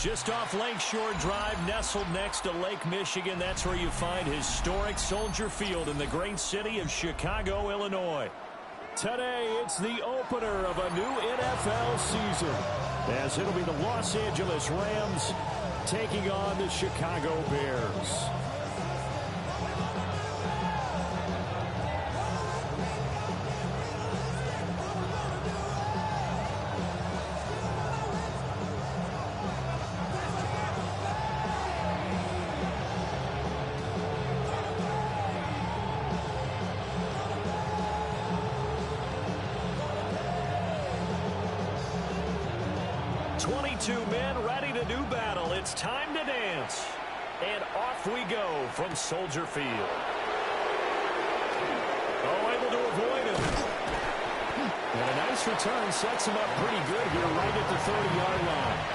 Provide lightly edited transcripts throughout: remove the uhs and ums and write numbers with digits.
Just off Lakeshore Drive, nestled next to Lake Michigan. That's where you find historic Soldier Field in the great city of Chicago, Illinois. Today, it's the opener of a new NFL season, as it'll be the Los Angeles Rams taking on the Chicago Bears. Men ready to do battle. It's time to dance. And off we go from Soldier Field. Oh, able to avoid him. And a nice return sets him up pretty good here right at the 30-yard line.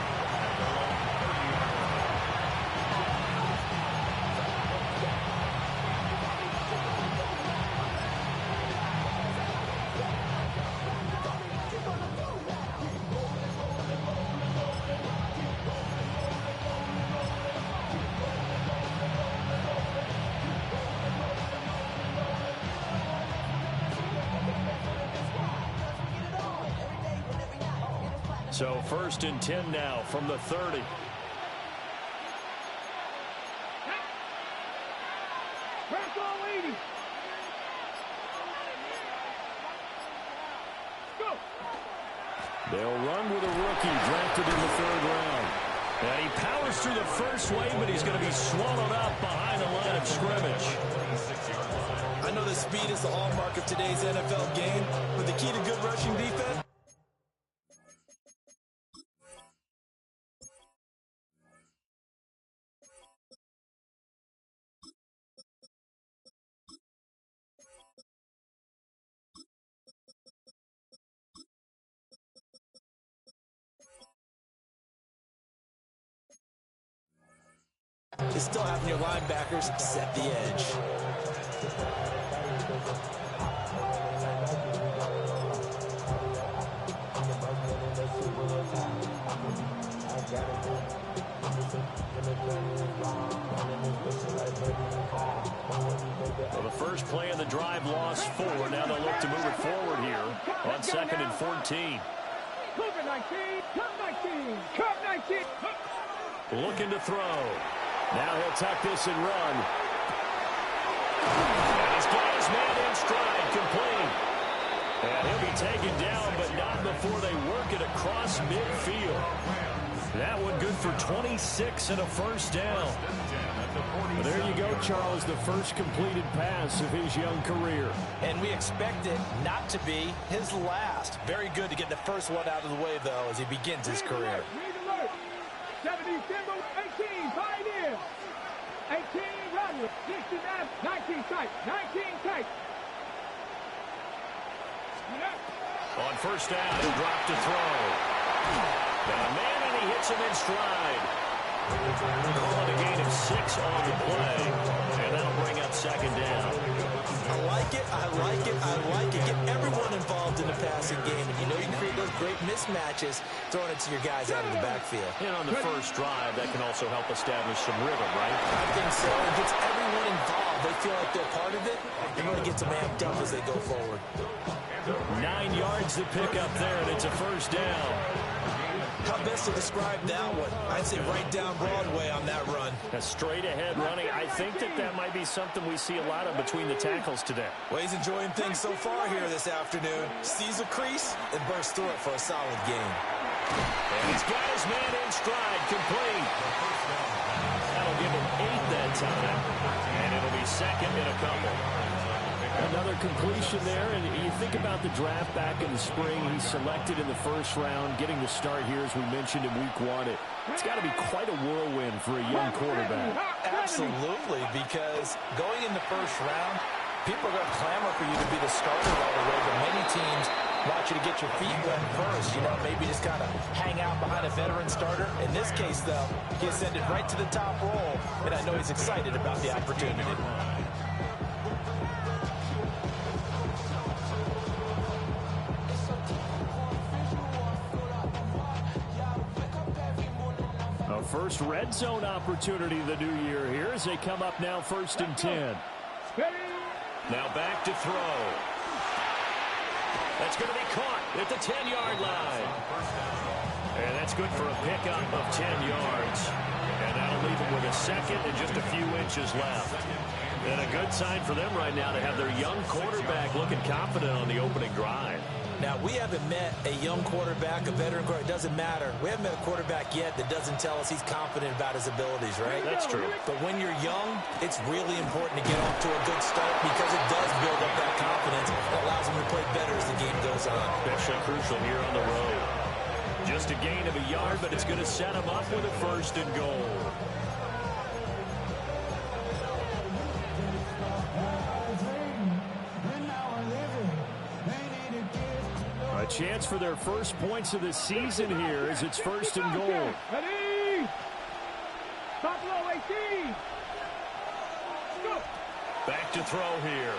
So 1st and 10 now from the 30. They'll run with a rookie drafted in the 3rd round. And he powers through the first wave, but he's going to be swallowed up behind the line of scrimmage. I know that speed is the hallmark of today's NFL game, but the key to good rushing defense. Is still having your linebackers set the edge. Well, the first play of the drive lost 4. Now they'll look to move it forward here on 2nd and 14. Looking to throw. Now he'll tuck this and run. And he's got his man in stride, complete. And he'll be taken down, but not before they work it across midfield. That one good for 26 and a first down. Well, there you go, Charles, the first completed pass of his young career. And we expect it not to be his last. Very good to get the first one out of the way, though, as he begins his career. 70, 18, Pioneer. 18, Rodney. 69, 19, tight. 19, tight. On first down, he'll drop to throw. Got a man, and he hits him in stride. Calling a gain of 6 on the play. And that'll bring up 2nd down. I like it, I like it, I like it. Get everyone involved in the passing game. And you know you can create those great mismatches throwing it to your guys out of the backfield. And on the first drive, that can also help establish some rhythm, right? I think so. It gets everyone involved. They feel like they're part of it. It really gets them amped up as they go forward. 9 yards to pick up there, and it's a first down. How best to describe that one? I'd say right down Broadway on that run. A straight-ahead running. I think that might be something we see a lot of between the tackles today. Well, he's enjoying things so far here this afternoon. Sees a crease and bursts through it for a solid game. And he's got his man in stride, complete. That'll give him 8 that time. And it'll be 2nd and a couple. Another completion there, and you think about the draft back in the spring. He's selected in the 1st round, getting the start here, as we mentioned in week 1. It's got to be quite a whirlwind for a young quarterback. Absolutely, because going in the 1st round, people are going to clamor for you to be the starter right away, but many teams want you to get your feet wet first, you know, maybe just kind of hang out behind a veteran starter. In this case, though, he ascended right to the top role, and I know he's excited about the opportunity. first red zone opportunity of the new year here as they come up now 1st and 10. Now back to throw. That's going to be caught at the 10-yard line. And that's good for a pickup of 10 yards. And that'll leave them with a second and just a few inches left. And a good sign for them right now to have their young quarterback looking confident on the opening drive. Now, we haven't met a young quarterback, a veteran quarterback. It doesn't matter. We haven't met a quarterback yet that doesn't tell us he's confident about his abilities, right? That's true. But when you're young, it's really important to get off to a good start because it does build up that confidence that allows him to play better as the game goes on. Especially crucial here on the road. Just a gain of a yard, but it's going to set him up with a 1st and goal. A chance for their first points of the season here as it's 1st and goal. Ready? Top low 18. Go. Back to throw here.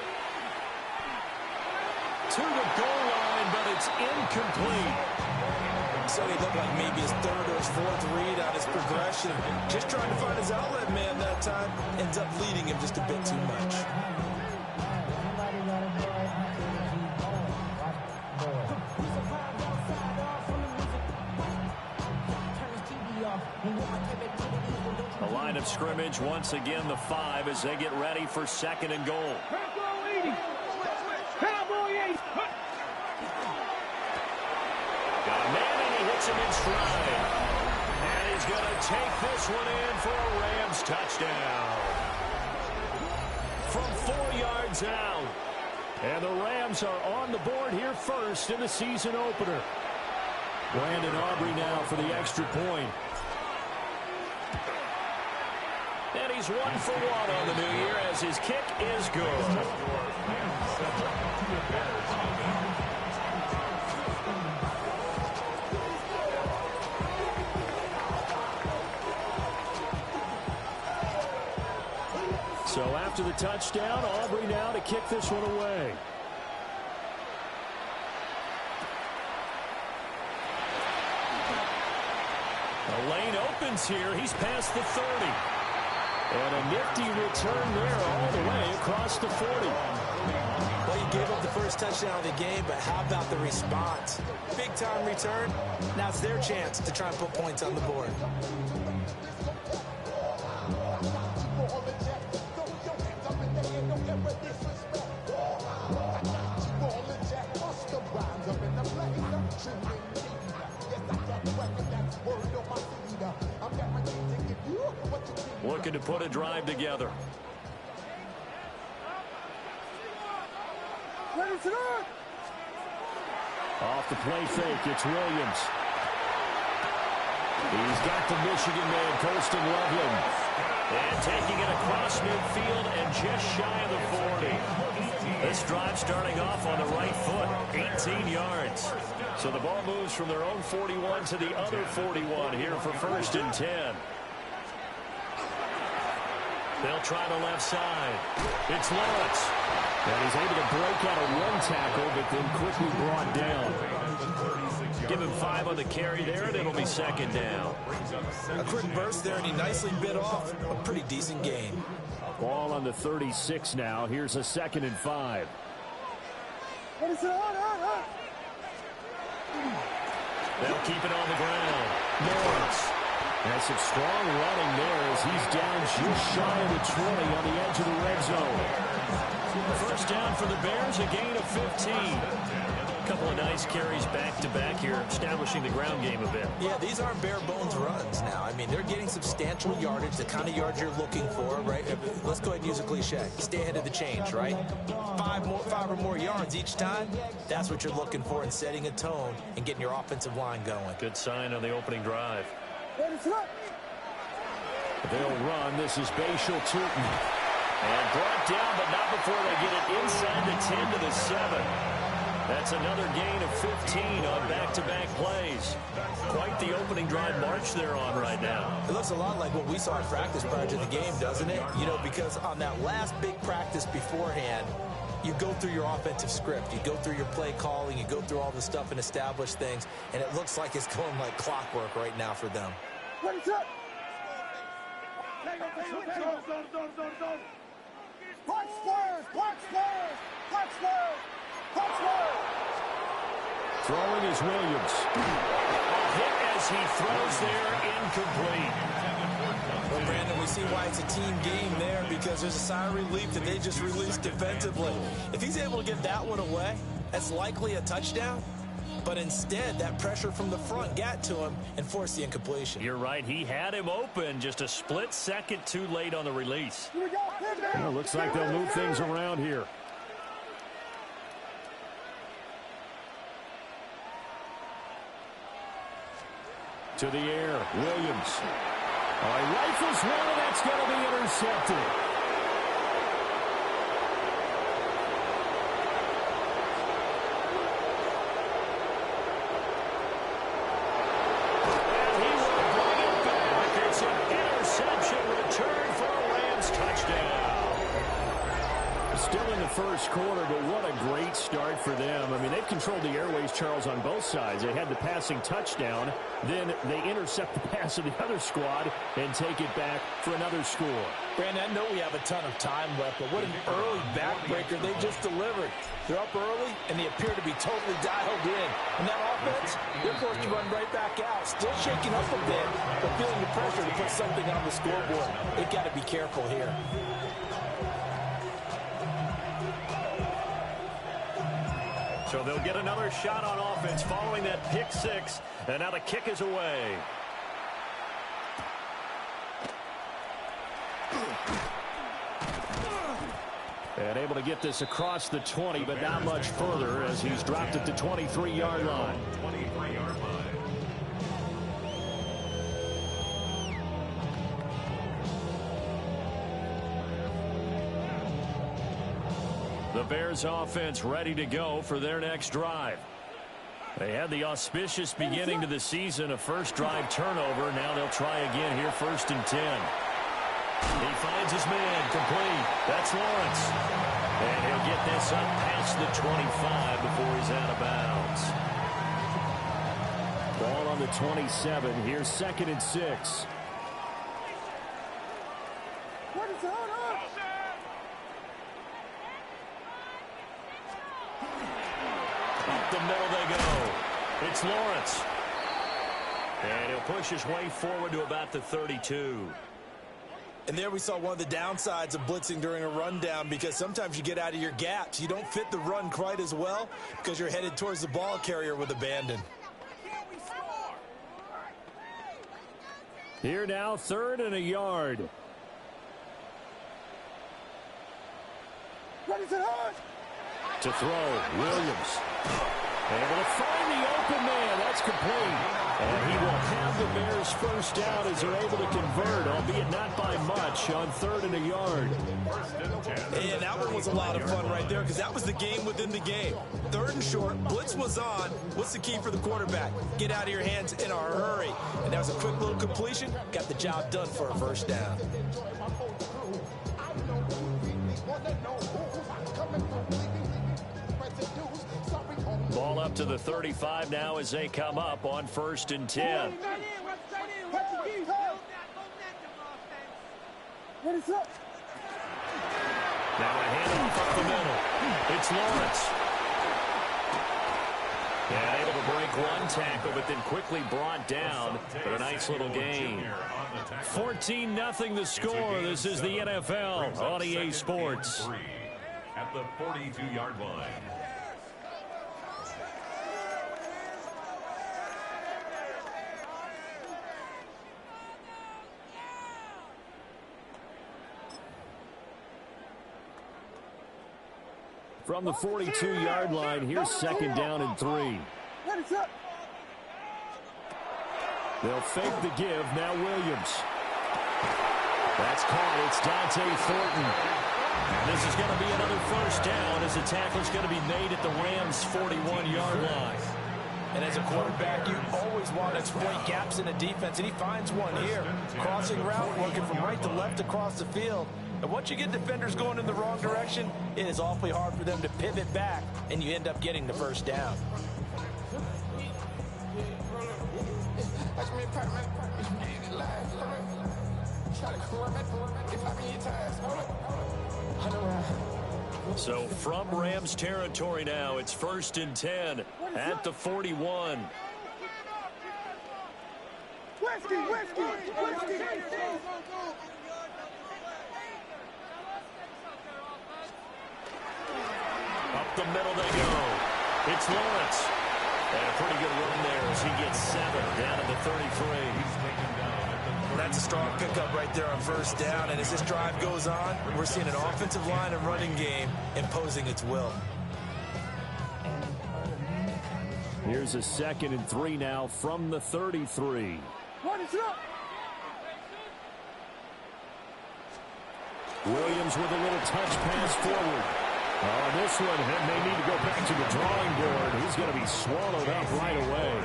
To the goal line, but it's incomplete. So he looked like maybe his 3rd or his 4th read on his progression. Just trying to find his outlet man that time. Ends up leading him just a bit too much. The line of scrimmage once again the 5 as they get ready for 2nd and goal. Cowboy 80. Cowboy 80. Got a man and he hits him in stride. And he's going to take this one in for a Rams touchdown. From 4 yards out. And the Rams are on the board here first in the season opener. Brandon Aubrey now for the extra point. And he's 1 for 1 on the new year as his kick is good. So after the touchdown, Aubrey now to kick this one away. The lane opens here. He's past the 30. And a nifty return there all the way across the 40. Well, you gave up the first touchdown of the game, but how about the response? Big-time return. Now it's their chance to try and put points on the board. Looking to put a drive together. Off the play fake, it's Williams. He's got the Michigan man, Colston Loveland. And taking it across midfield and just shy of the 40. This drive starting off on the right foot, 18 yards. So the ball moves from their own 41 to the other 41 here for 1st and 10. They'll try the left side. It's Lawrence. And he's able to break out of one tackle, but then quickly brought down. Give him 5 on the carry there, and it'll be 2nd down. A quick burst there, and he nicely bit off a pretty decent gain. Ball on the 36 now. Here's a 2nd and 5. They'll keep it on the ground. Lawrence. Has some strong running there as he's down just shy of the 20 on the edge of the red zone. 1st down for the Bears, a gain of 15. A couple of nice carries back-to-back here, establishing the ground game a bit. Yeah, these aren't bare-bones runs now. I mean, they're getting substantial yardage, the kind of yards you're looking for, right? Let's go ahead and use a cliche. Stay ahead of the change, right? 5 or more yards each time, that's what you're looking for in setting a tone and getting your offensive line going. Good sign on the opening drive. They'll run. This is Bashal Tootin. And brought down, but not before they get it inside the 10 to the 7. That's another gain of 15 on back-to-back plays. Quite the opening drive march they're on right now. It looks a lot like what we saw in practice prior to the game, doesn't it? You know, because on that last big practice beforehand, you go through your offensive script. You go through your play calling. You go through all the stuff and establish things. And it looks like it's going like clockwork right now for them. Throwing is Williams. A hit as he throws there, incomplete. Well, Brandon, we see why it's a team game there, because there's a sigh of relief that they just released defensively. If he's able to get that one away, that's likely a touchdown. But instead, that pressure from the front got to him and forced the incompletion. You're right. He had him open, just a split second too late on the release. Well, looks like they'll move things around here. To the air, Williams. He rifles one, and that's going to be intercepted. And he will bring it back. It's an interception return for a Rams touchdown. Still in the first quarter, but what a great start for them. I mean, they've controlled the airways, Charles, on both sides. They had the passing touchdown. Then they intercept the pass of the other squad and take it back for another score. Brandon, I know we have a ton of time left, but what an early backbreaker they just delivered. They're up early, and they appear to be totally dialed in. And that offense, they're forced to run right back out. Still shaking up a bit, but feeling the pressure to put something on the scoreboard. They've got to be careful here. So they'll get another shot on offense following that pick six. And now the kick is away. And able to get this across the 20, but not much further as he's dropped it to 23-yard line. 23-yard line. The Bears offense ready to go for their next drive. They had the auspicious beginning to the season, a first drive turnover. Now they'll try again here, 1st and 10. He finds his man, complete. That's Lawrence. And he'll get this up past the 25 before he's out of bounds. Ball on the 27. Here's 2nd and 6. Up the middle they go. It's Lawrence. And he'll push his way forward to about the 32. And there we saw one of the downsides of blitzing during a rundown, because sometimes you get out of your gaps. You don't fit the run quite as well because you're headed towards the ball carrier with abandon. Here now, 3rd and a yard. To throw, Williams. Able to find the open man. That's complete. And he will have the Bears first down as they're able to convert, albeit not by much, on 3rd and a yard. And that one was a lot of fun right there, because that was the game within the game. 3rd and short, blitz was on. What's the key for the quarterback? Get out of your hands in a hurry. And that was a quick little completion. Got the job done for a first down. Ball up to the 35 now as they come up on 1st and 10. Now a handoff up the middle. It's Lawrence. And able to break one tackle, but then quickly brought down. But a nice little gain. 14-0 the score. This is the NFL on EA Sports. At the 42-yard line. From the 42-yard line, here's 2nd down and 3. They'll fake the give. Now Williams. That's caught. It's Dante Thornton. And this is going to be another first down as the tackle's going to be made at the Rams' 41-yard line. And as a quarterback, you always want to exploit gaps in a defense, and he finds one here. Crossing route, working from right to left across the field. And once you get defenders going in the wrong direction, it is awfully hard for them to pivot back, and you end up getting the first down. So from Rams territory now, it's 1st and 10 at the 41. Whiskey. Up the middle they go. It's Lawrence. And a pretty good run there as he gets 7 down at the 33. That's a strong pickup right there on 1st down. And as this drive goes on, we're seeing an offensive line and running game imposing its will. Here's a 2nd and 3 now from the 33. Williams with a little touch pass forward. Oh, this one may need to go back to the drawing board. He's going to be swallowed up right away.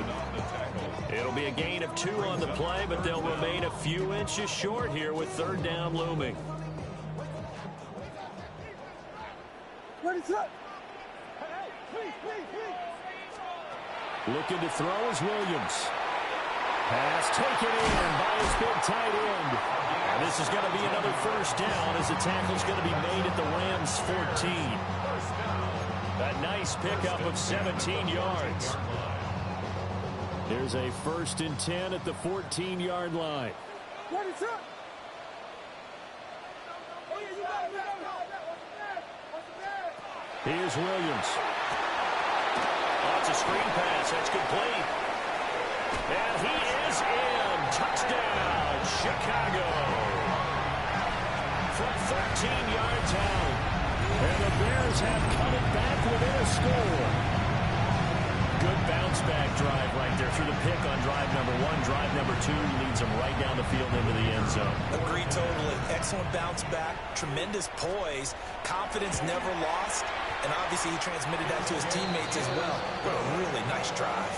It'll be a gain of 2 on the play, but they'll remain a few inches short here with 3rd down looming. Looking to throw is Williams. Pass taken in by his big tight end. And this is going to be another 1st down as the tackle's going to be made at the Rams 14. A nice pickup of 17 yards. There's a 1st and 10 at the 14-yard line. Here's Williams. Oh, it's a screen pass. That's complete. And he is in. Touchdown, Chicago. From 13 yards out. And the Bears have cut it back within a score. Good bounce-back drive right there through the pick on drive number 1. Drive number 2 leads them right down the field into the end zone. Agree totally. Excellent bounce back. Tremendous poise. Confidence never lost. And obviously he transmitted that to his teammates as well. What a really nice drive.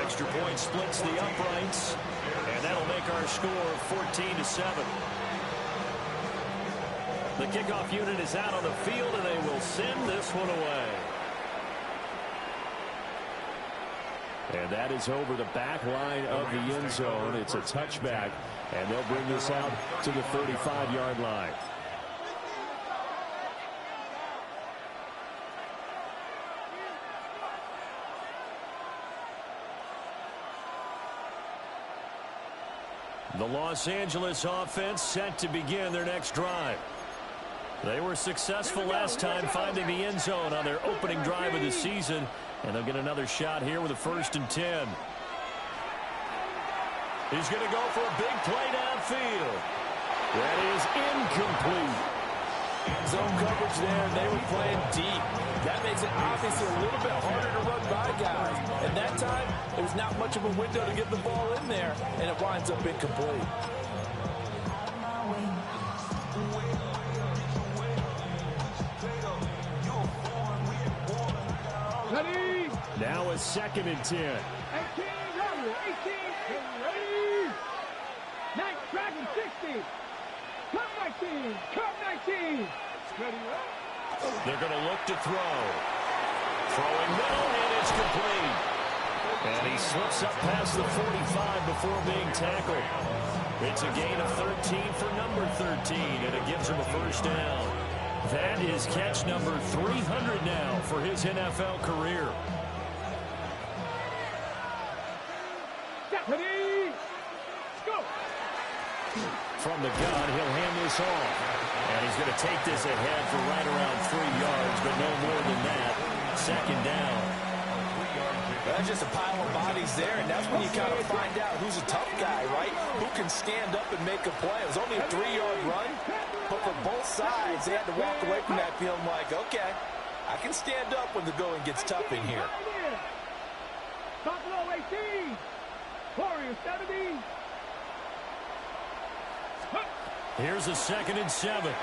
Extra point splits the uprights. And that'll make our score 14-7. The kickoff unit is out on the field, and they will send this one away. And that is over the back line of the end zone. It's a touchback, and they'll bring this out to the 35-yard line. The Los Angeles offense set to begin their next drive. They were successful last time finding the end zone on their opening drive of the season, and they'll get another shot here with a 1st and 10. He's going to go for a big play downfield. That is incomplete. Zone coverage there, and they were playing deep. That makes it obviously a little bit harder to run by guys. And that time, there's not much of a window to get the ball in there, and it winds up incomplete. Ready? Now a 2nd and 10. 18, ready. 18, ready. Nice dragon 60. Cut 19. Cut 19. Ready, They're going to look to throw. Throwing middle, and it's complete. And he slips up past the 45 before being tackled. It's a gain of 13 for number 13, and it gives him a 1st down. That is catch number 300 now for his NFL career. Ready. Go. From the gun, he'll hand this off. And he's going to take this ahead for right around 3 yards, but no more than that. 2nd down. That's just a pile of bodies there, and that's when you kind of find out who's a tough guy, right? Who can stand up and make a play. It was only a 3-yard run, but for both sides, they had to walk away from that feeling like, okay, I can stand up when the going gets tough in here. Buffalo 18. Warriors 70. Here's a 2nd and 7.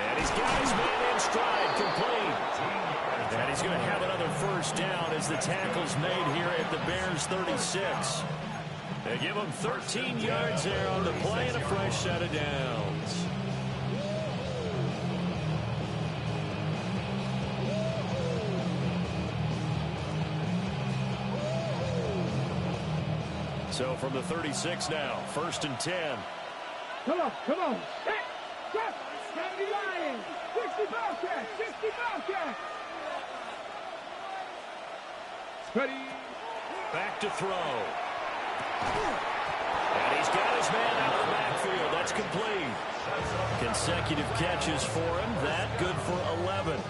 And he's got his man in stride, complete. And he's going to have another 1st down as the tackle's made here at the Bears 36. They give him 13 yards there on the play and a fresh set of downs. So from the 36 now, 1st and 10. Come on. Set. Step. 70 Lions. 60 Bobcats. 60 Bobcats. Ready. Back to throw. And he's got his man out of the backfield. That's complete. Consecutive catches for him. That good for 11.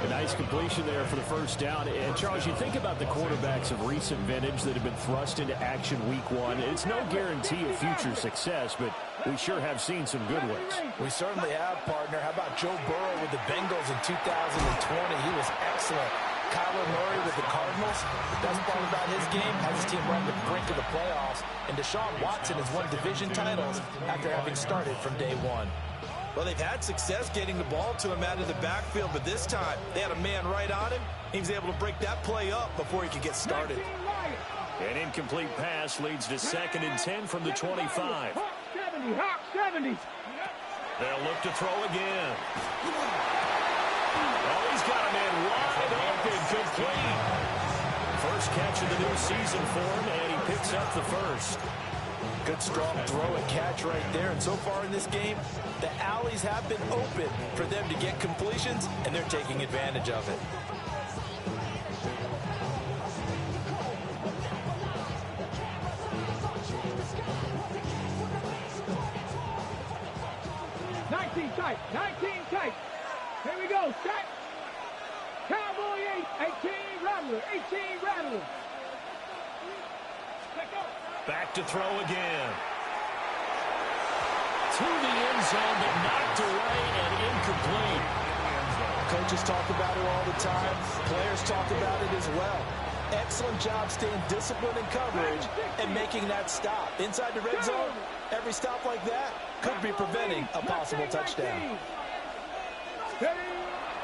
A nice completion there for the first down. And, Charles, you think about the quarterbacks of recent vintage that have been thrust into action week one. It's no guarantee of future success, but we sure have seen some good ones. We certainly have, partner. How about Joe Burrow with the Bengals in 2020? He was excellent. Kyler Murray with the Cardinals. The best part about his game has his team run the brink of the playoffs. And Deshaun Watson has won division titles after having started from day one. Well, they've had success getting the ball to him out of the backfield, but this time they had a man right on him. He was able to break that play up before he could get started. An incomplete pass leads to 2nd and 10 from the 25. Hawk 70. Hawk 70. They'll look to throw again. Oh, he's got a man wide open, complete. First catch of the new season for him, and he picks up the first. Good strong throw and catch right there. And so far in this game, the alleys have been open for them to get completions, and they're taking advantage of it. Tight. 19 tight. Here we go. Set. Cowboy 18 Rattler. 18 Rattler. Back to throw again. To the end zone, but knocked away and incomplete. Coaches talk about it all the time. Players talk about it as well. Excellent job staying disciplined in coverage and making that stop. Inside the red zone, every stop like that could be preventing a possible touchdown.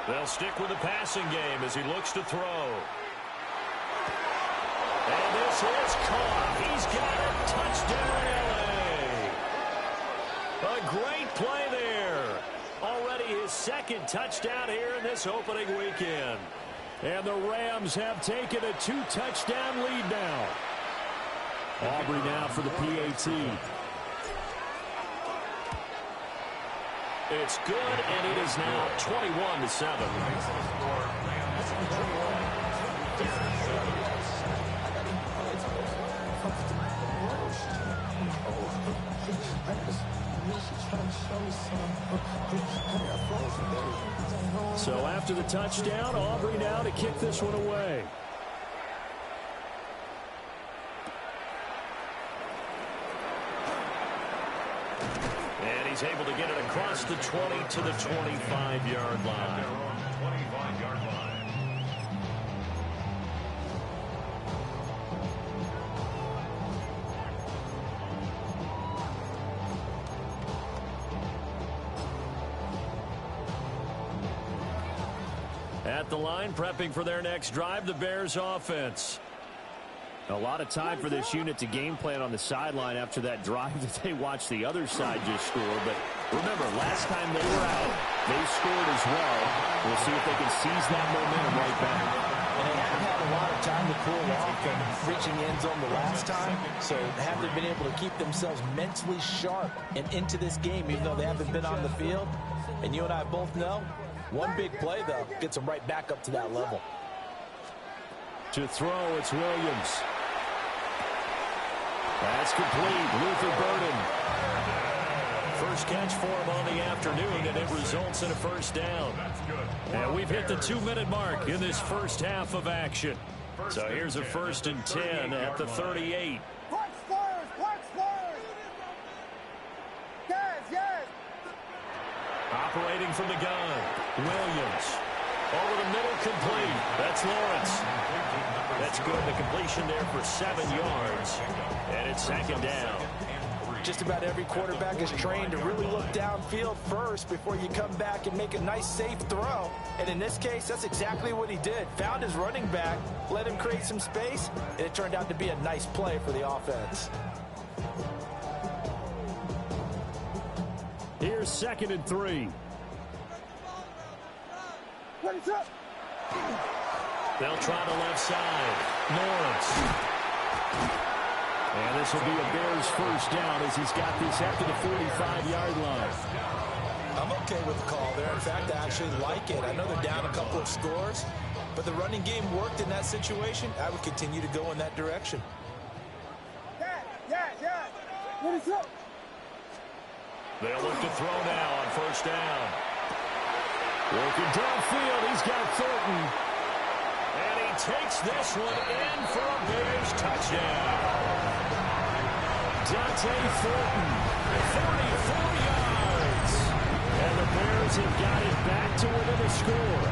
They'll stick with the passing game as he looks to throw. And this is caught. He's got a touchdown, L.A. A great play there. Already his 2nd touchdown here in this opening weekend. And the Rams have taken a 2-touchdown lead now. Aubrey now for the PAT. It's good, and it is now 21-7. So after the touchdown, Aubrey now to kick this one away. And he's able to get it across the 20 to the 25-yard line. 25-yard line. At the line, prepping for their next drive, the Bears offense. A lot of time for this unit to game plan on the sideline after that drive that they watched the other side just score. But remember, last time they were out, they scored as well. We'll see if they can seize that momentum right back. And they haven't had a lot of time to cool off and reaching the end zone the last time. So haven't been able to keep themselves mentally sharp and into this game, even though they haven't been on the field. And you and I both know, one big play, though, gets them right back up to that level. To throw, it's Williams. That's complete. Luther Burden. First catch for him on the afternoon, and it results in a first down. And we've hit the 2-minute mark in this first half of action. So here's a 1st and 10 at the 38. Operating from the gun, Williams. Over the middle, complete. That's Lawrence. That's good. The completion there for 7 yards. And it's 2nd down. Just about every quarterback is trained to really look downfield first before you come back and make a nice, safe throw. And in this case, that's exactly what he did. Found his running back, let him create some space, and it turned out to be a nice play for the offense. Here's 2nd and 3. They'll try the left side. Lawrence. And this will be a Bears first down as he's got this after the 45-yard line. I'm okay with the call there. In fact, I actually like it. I know they're down a couple of scores, but the running game worked in that situation. I would continue to go in that direction. They'll look to throw now on first down. Working downfield, he's got Thornton. And he takes this one in for a Bears touchdown. Dante Thornton, 44 yards. And the Bears have got it back to within a score.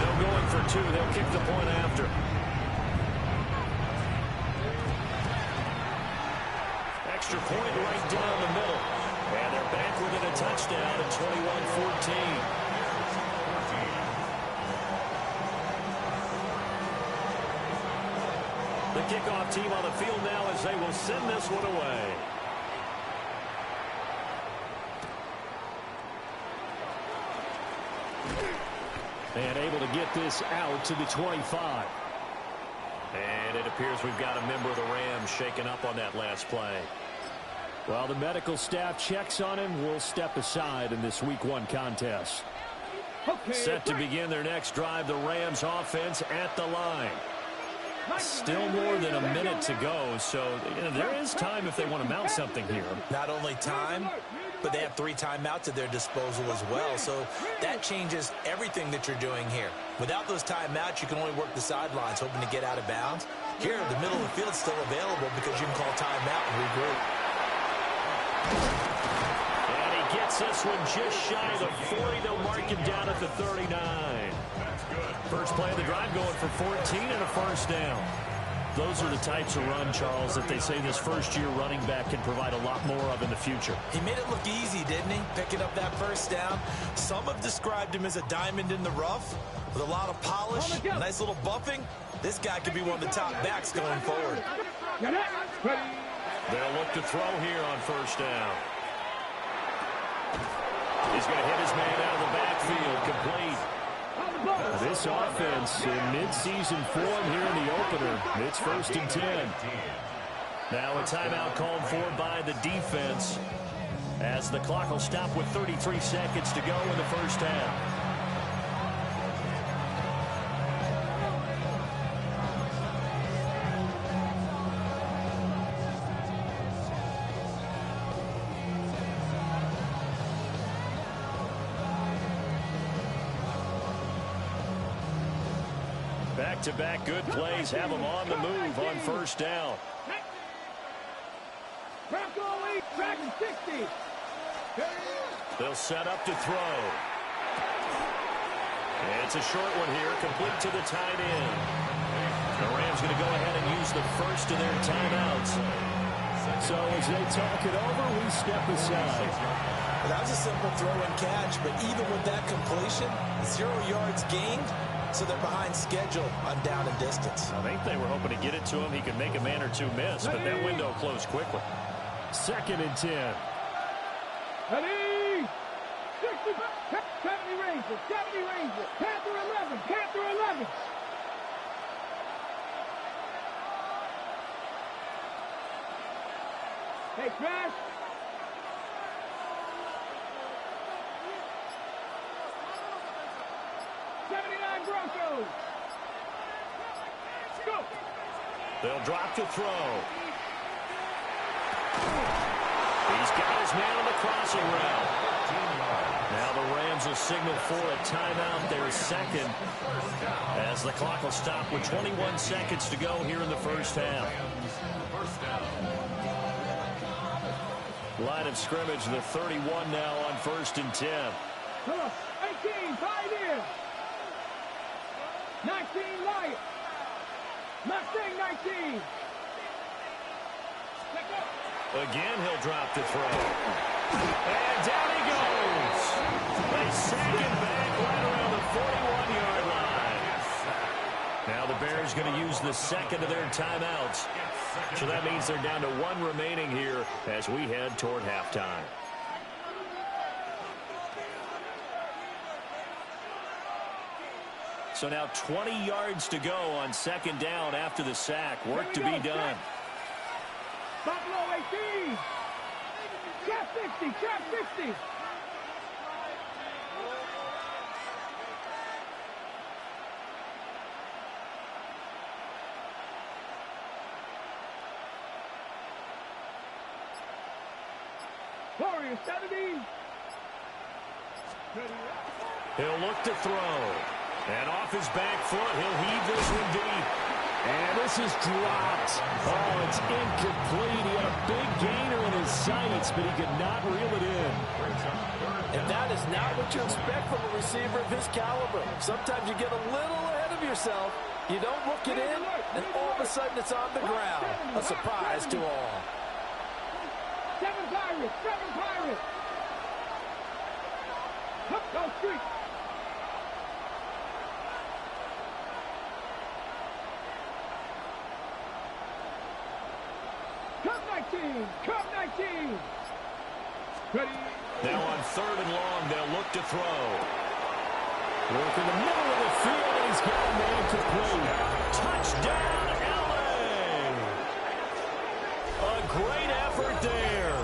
No going for two. They'll kick the point after. Extra point right down the middle. And they're back within a touchdown at 21-14. The kickoff team on the field now as they will send this one away. And able to get this out to the 25. And it appears we've got a member of the Rams shaken up on that last play. While the medical staff checks on him, we'll step aside in this Week 1 contest. Set to begin their next drive, the Rams offense at the line. Still more than a minute to go, so there is time if they want to mount something here. Not only time, but they have 3 timeouts at their disposal as well. So that changes everything that you're doing here. Without those timeouts, you can only work the sidelines, hoping to get out of bounds. Here, the middle of the field is still available because you can call timeout and regroup. And he gets this one just shy of the 40. They'll mark him down at the 39. First play of the drive going for 14 and a first down. Those are the types of run, Charles, that they say this first-year running back can provide a lot more of in the future. He made it look easy, didn't he? Picking up that first down. Some have described him as a diamond in the rough with a lot of polish, a nice little buffing. This guy could be one of the top backs going forward. They'll look to throw here on first down. He's going to hit his man out of the backfield, complete. This offense in mid-season form here in the opener. It's 1st and 10. Now a timeout called for by the defense as the clock will stop with 33 seconds to go in the first half. Back-to-back good plays have them on the move on first down. They'll set up to throw. And it's a short one here, complete to the tight end. The Rams going to go ahead and use the first of their timeouts. So as they talk it over, we step aside. Well, that was a simple throw and catch, but even with that completion, 0 yards gained. So they're behind schedule on down and distance. I think they were hoping to get it to him. He could make a man or two miss, but that window closed quickly. 2nd and 10. Ready? 65, 70 Rangers, 70 Rangers. Panther 11, Panther 11. Hey, Crash. Broncos. Go. They'll drop to throw. He's got his man on the crossing route. Now the Rams will signal for a timeout. Their second as the clock will stop with 21 seconds to go here in the first half. Line of scrimmage, the 31 now on 1st and 10. Come on, 18, 5 in. 19, Lion. Mustang 19. Again, he'll drop to throw. And down he goes. They sack him back right around the 41-yard line. Now the Bears going to use the second of their timeouts. So that means they're down to 1 remaining here as we head toward halftime. So now 20 yards to go on 2nd down after the sack. Work to be done. Buffalo 18. Trap 60. Trap 60. Warriors 70. He'll look to throw. And off his back foot, he'll heave this one deep. And this is dropped. Oh, it's incomplete. He had a big gainer in his sights, but he could not reel it in. And that is not what you expect from a receiver of his caliber. Sometimes you get a little ahead of yourself. You don't look it in, and all of a sudden it's on the ground. A surprise to all. 7 Pirates. 7 Pirates. Hook those streets. Come 19. Come 19. Ready. Now on 3rd and long, they'll look to throw. Work in the middle of the field, and he's got a man complete. Touchdown, LA! A great effort there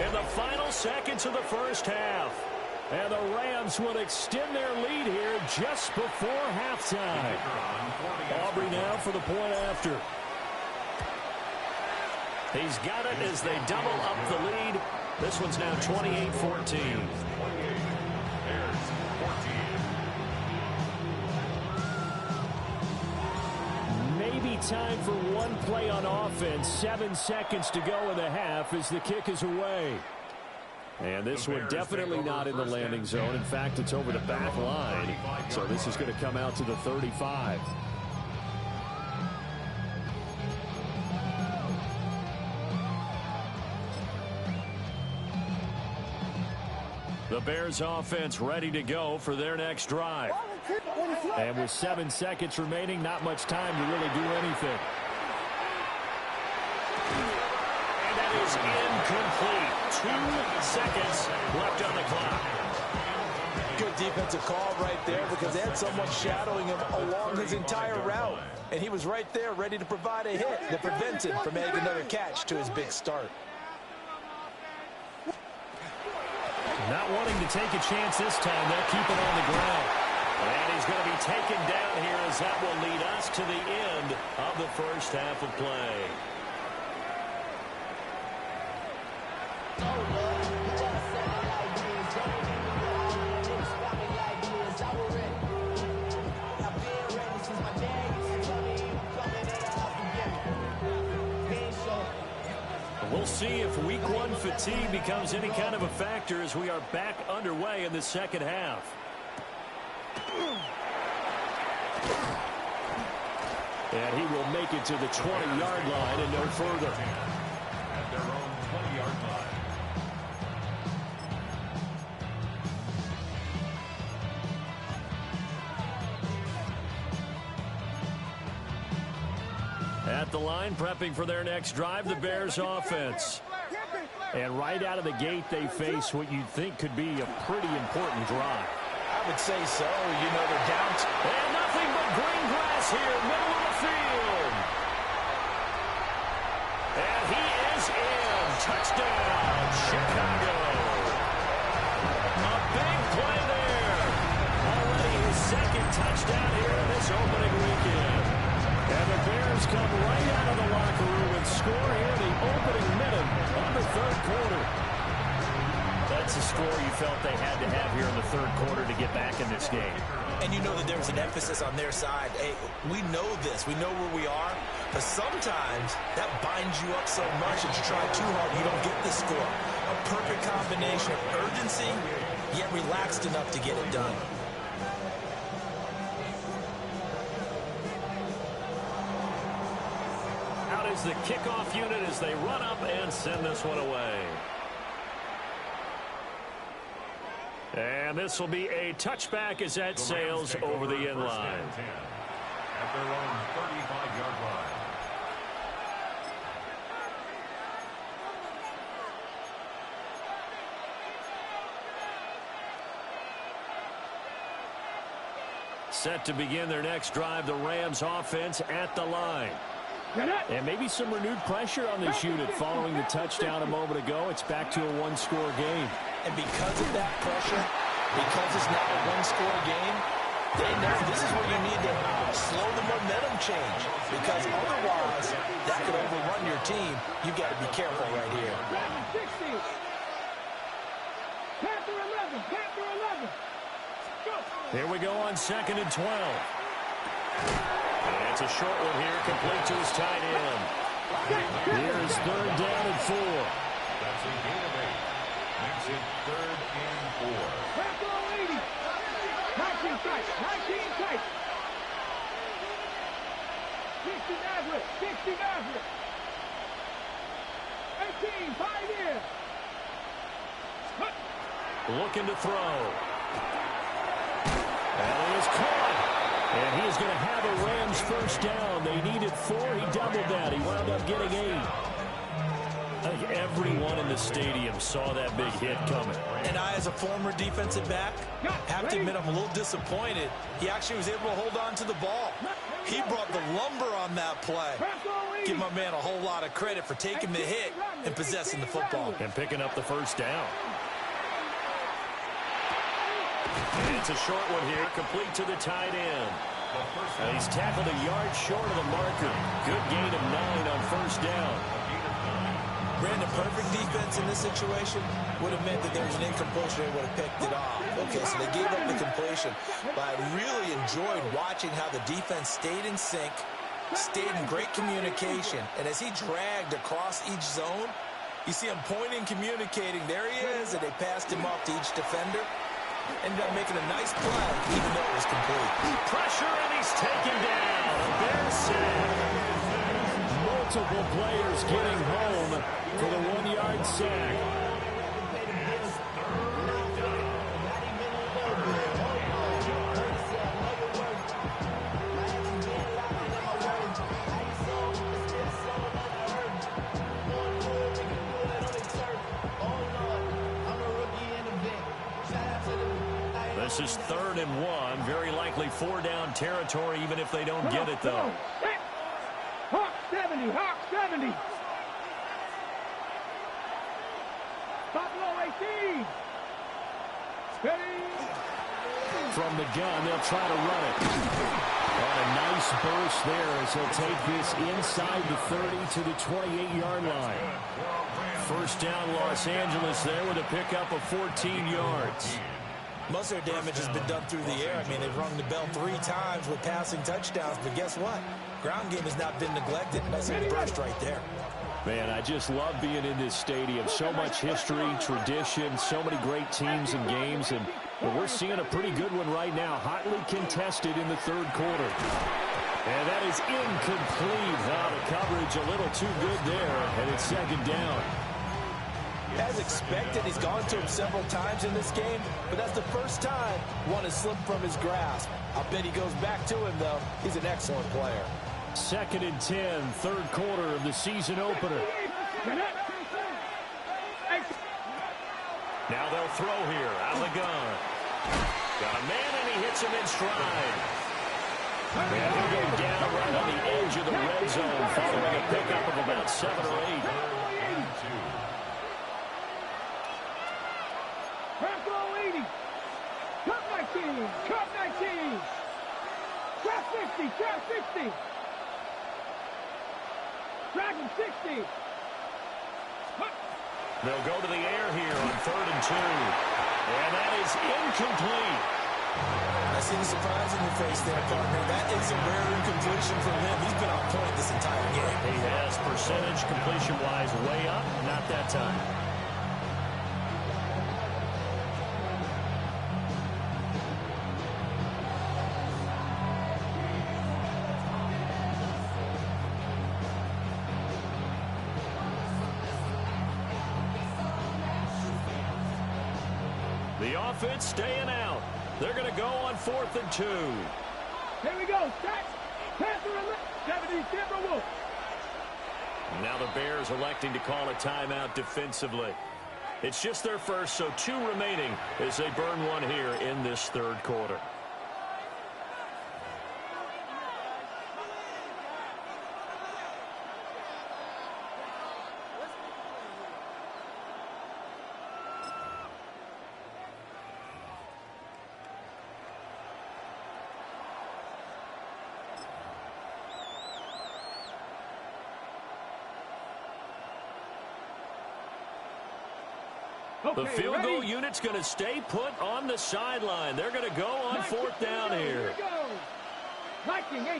in the final seconds of the first half. And the Rams will extend their lead here just before halftime. Aubrey now for the point after. He's got it as they double up the lead. This one's now 28-14. Maybe time for one play on offense. 7 seconds to go in the half as the kick is away. And this one definitely not in the landing zone. In fact, it's over the back line. So this is going to come out to the 35. The Bears offense ready to go for their next drive. And with 7 seconds remaining, not much time to really do anything. And that is incomplete. 2 seconds left on the clock. Good defensive call right there because they had someone shadowing him along his entire route. And he was right there ready to provide a hit that prevented him from adding another catch to his big start. Not wanting to take a chance this time. They'll keep it on the ground. And he's going to be taken down here as that will lead us to the end of the first half of play. We'll see if week 1 fatigue becomes any kind of a factor as we are back underway in the second half. And he will make it to the 20-yard line and no further. At their own 20-yard line. At the line, prepping for their next drive, the Bears offense. And right out of the gate, they face what you'd think could be a pretty important drive. I would say so. You know, they're down. And nothing but green grass here, middle of the field. And he is in. Touchdown, Chicago. A big play there. Already his 2nd touchdown here in this opening weekend. And the Bears come right out of the locker room and score here in the opening minute of the 3rd quarter. That's a score you felt they had to have here in the 3rd quarter to get back in this game. And you know that there was an emphasis on their side. Hey, we know this. We know where we are. But sometimes that binds you up so much that you try too hard, you don't get the score. A perfect combination of urgency, yet relaxed enough to get it done. Out is the kickoff unit as they run up and send this one away. And this will be a touchback as that sails over the end line. At their own 35-yard line. Set to begin their next drive, the Rams offense at the line. And maybe some renewed pressure on this unit following the touchdown a moment ago. It's back to a one-score game. And because of that pressure, because it's now a one-score game, they know this is where you need to slow the momentum change. Because otherwise, that could overrun your team. You've got to be careful right here. Here we go on 2nd and 12. And it's a short one here, complete to his tight end. Here's 3rd down and 4. That's a gain of 8. Makes it 3rd and 4. 19 tight. 19 tight. 60 average. 60 average. 18, 5 in. Looking to throw. And it is caught. And he is going to have a Rams first down. They needed 4. He doubled that. He wound up getting 8. I think everyone in the stadium saw that big hit coming. And I, as a former defensive back, have to admit I'm a little disappointed. He actually was able to hold on to the ball. He brought the lumber on that play. Give my man a whole lot of credit for taking the hit and possessing the football. And picking up the first down. And it's a short one here, complete to the tight end. And he's tackled a yard short of the marker. Good gain of 9 on first down. Brandon, perfect defense in this situation would have meant that there was an incompletion. They would have picked it off. Okay, so they gave up the completion. But I really enjoyed watching how the defense stayed in sync, stayed in great communication. And as he dragged across each zone, you see him pointing, communicating. There he is, and they passed him off to each defender. Ended up making a nice play, even though it was complete. Pressure, and he's taken down. A Bear sack. Multiple players getting home for the 1-yard sack. This is 3rd and 1. Very likely 4-down territory, even if they don't get it, though. Hawk 70, Hawk 70. Buffalo 18. Steady. From the gun, they'll try to run it. And a nice burst there as he'll take this inside the 30 to the 28-yard line. First down, Los Angeles there with a pickup of 14 yards. Most of their damage has been done through the air. I mean, they've rung the bell 3 times with passing touchdowns, but guess what? Ground game has not been neglected. Nice little burst right there. Man, I just love being in this stadium. So much history, tradition, so many great teams and games, and we're seeing a pretty good one right now. Hotly contested in the 3rd quarter. And that is incomplete. The coverage a little too good there, and it's 2nd down. As expected, he's gone to him several times in this game, but that's the first time one has slipped from his grasp. I'll bet he goes back to him, though. He's an excellent player. 2nd and 10, 3rd quarter of the season opener. Now they'll throw here out of the gun. Got a man, and he hits him in stride. And he'll go down right on the edge of the red zone following a pickup of about 7 or 8. Cup 19. Trap 50. Trap 50. Dragon 60. They'll go to the air here on 3rd and 2. And that is incomplete. I see the surprise in your face there, partner. That is a rare incompletion from him. He's been on point this entire game. He has percentage completion-wise way up. Not that time. The offense staying out. They're going to go on 4th and 2. Here we go. Stack. Panther 70 Timberwolves. Now the Bears electing to call a timeout defensively. It's just their first, so 2 remaining as they burn one here in this 3rd quarter. The field goal unit's going to stay put on the sideline. They're going to go on fourth down here. Here we go. Viking 18.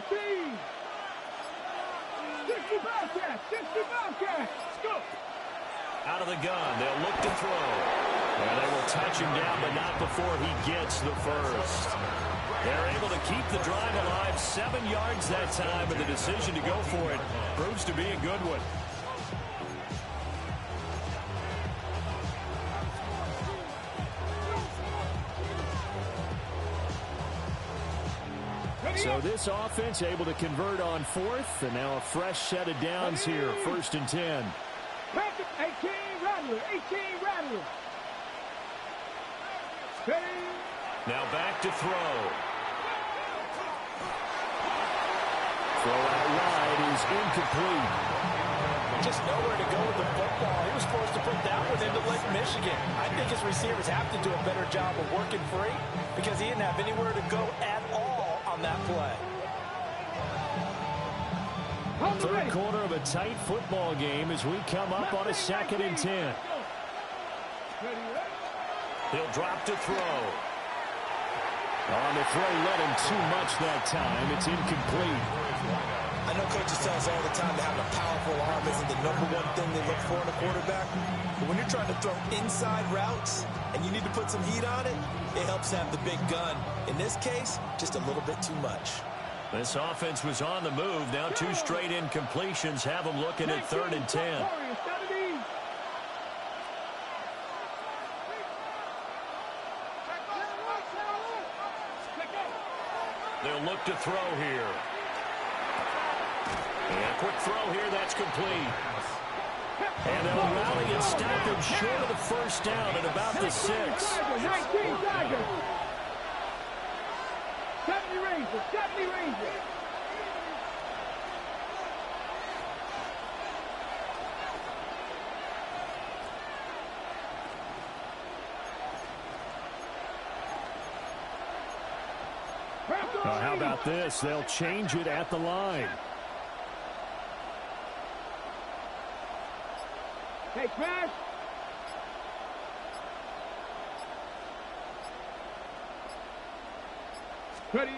60 Bobcats. 60 Bobcats. Let's go. Out of the gun. They'll look to throw. And they will touch him down, but not before he gets the first. They're able to keep the drive alive. 7 yards that time, and the decision to go for it proves to be a good one. So this offense able to convert on fourth, and now a fresh set of downs here, 1st and 10. 18 Rattler. 18 Rattler. Now back to throw. Throw out wide is incomplete. Just nowhere to go with the football. He was forced to put that one into Lake Michigan. I think his receivers have to do a better job of working free because he didn't have anywhere to go at all on that play. Third quarter of a tight football game as we come up on a 2nd and 10. He'll drop to throw. On the throw, let him too much that time. It's incomplete. I know coaches tell us all the time that having a powerful arm isn't the #1 thing they look for in a quarterback. But when you're trying to throw inside routes and you need to put some heat on it, it helps to have the big gun. In this case, just a little bit too much. This offense was on the move. Now 2 straight incompletions have them looking at 3rd and 10. They'll look to throw here. And a quick throw here, that's complete. And they'll rally and stop him short of the first down at about the 6. 19 Tigers. 70 Rangers. 70 Rangers. How about this? They'll change it at the line. Hey, Crash. Ready.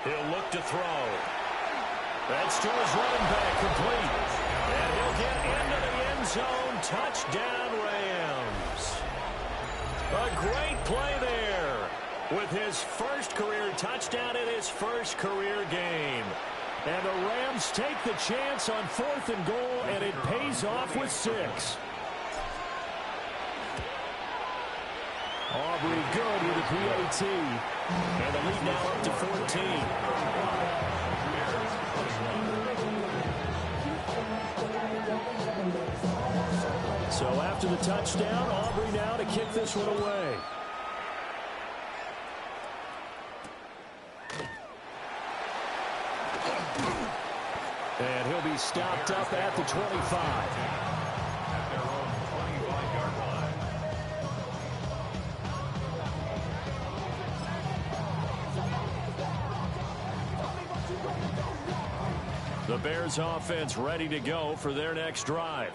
He'll look to throw. That's to his running back, complete. And he'll get into the end zone. Touchdown, Rams. A great play there with his first career touchdown in his first career game. And the Rams take the chance on 4th and goal, and it pays off with 6. Aubrey good with a PAT. And the lead now up to 14. So after the touchdown, Aubrey now to kick this one away. And he'll be stopped up at the 25. The Bears offense ready to go for their next drive.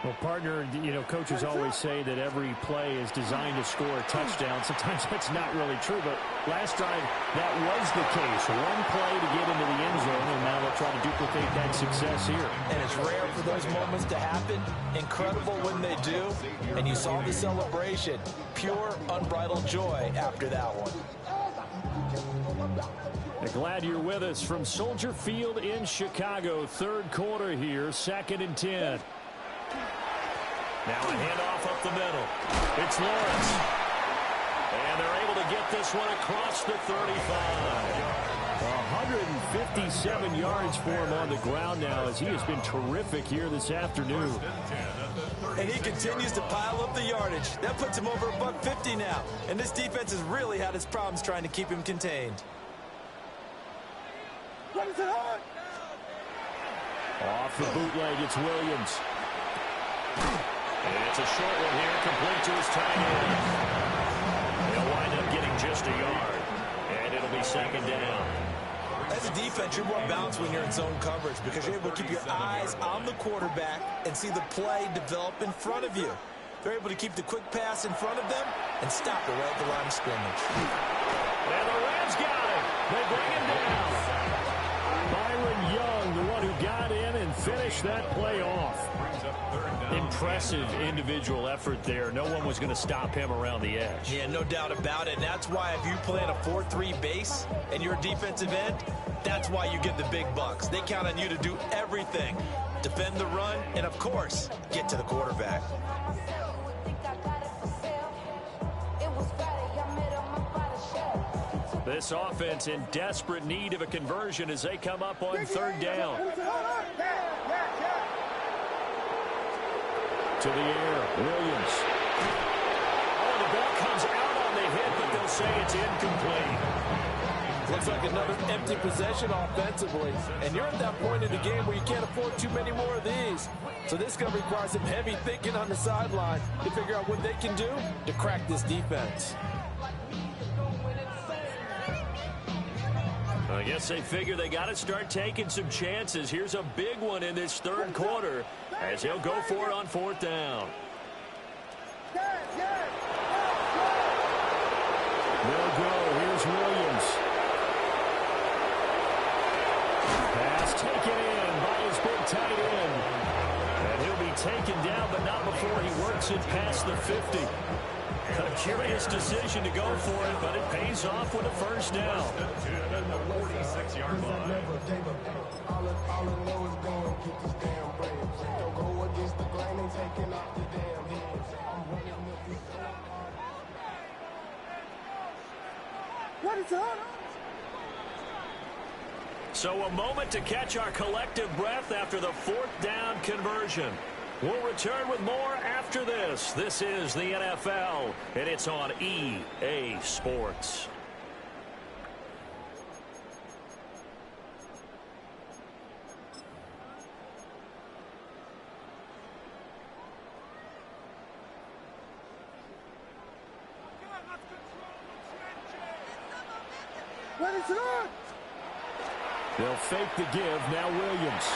Well, partner, you know, coaches always say that every play is designed to score a touchdown. Sometimes that's not really true, but last drive, that was the case. One play to get into the end zone, and now they'll try to duplicate that success here. And it's rare for those moments to happen. Incredible when they do. And you saw the celebration. Pure, unbridled joy after that one. Glad you're with us from Soldier Field in Chicago. Third quarter here, 2nd and 10. Now a handoff up the middle. It's Lawrence. And they're able to get this one across the 35. 157 yards for him on the ground now as he has been terrific here this afternoon. And he continues to pile up the yardage. That puts him over $150 now. And this defense has really had its problems trying to keep him contained. Off the bootleg, it's Williams. And it's a short one here, complete to his tight end. They'll wind up getting just a yard. And it'll be 2nd down. As a defense, you're more balanced when you're in zone coverage because you're able to keep your eyes on the quarterback and see the play develop in front of you. They're able to keep the quick pass in front of them and stop it right at the line of scrimmage. And the Rams got it. They bring him down. Byron Young, the one who got in and finished that play off. Impressive individual effort there. No one was going to stop him around the edge. Yeah, no doubt about it. And that's why if you play in a 4-3 base and you're a defensive end, that's why you get the big bucks. They count on you to do everything. Defend the run and, of course, get to the quarterback. This offense in desperate need of a conversion as they come up on third down. To the air, Williams. Oh, the ball comes out on the hit, but they'll say it's incomplete. Looks like another empty possession offensively. And you're at that point in the game where you can't afford too many more of these. So this is going to require some heavy thinking on the sideline to figure out what they can do to crack this defense. I guess they figure they got to start taking some chances. Here's a big one in this third quarter as he'll go for it on fourth down. They'll go. Here's Williams. Pass taken in by his big tight end. And he'll be taken down, but not before he works it past the 50. A curious decision to go for it, but it pays off with a first down. What is on? So a moment to catch our collective breath after the fourth down conversion. We'll return with more after this. This is the NFL, and it's on EA Sports. What is it on? They'll fake the give. Now Williams.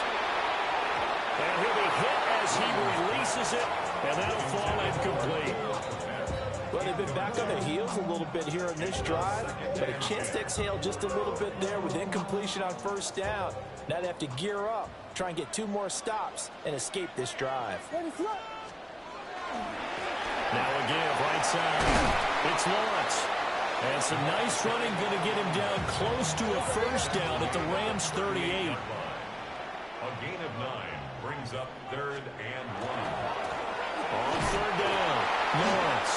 And he'll be hit as he releases it, and that'll fall incomplete. Well, they've been back on their heels a little bit here in this drive, but a chance to exhale just a little bit there with incompletion on first down. Now they have to gear up, try and get 2 more stops, and escape this drive. Now again, right side. It's Lawrence. And some nice running going to get him down close to a first down at the Rams 38. A gain of 9 brings up 3rd and 1. On third down, Lawrence.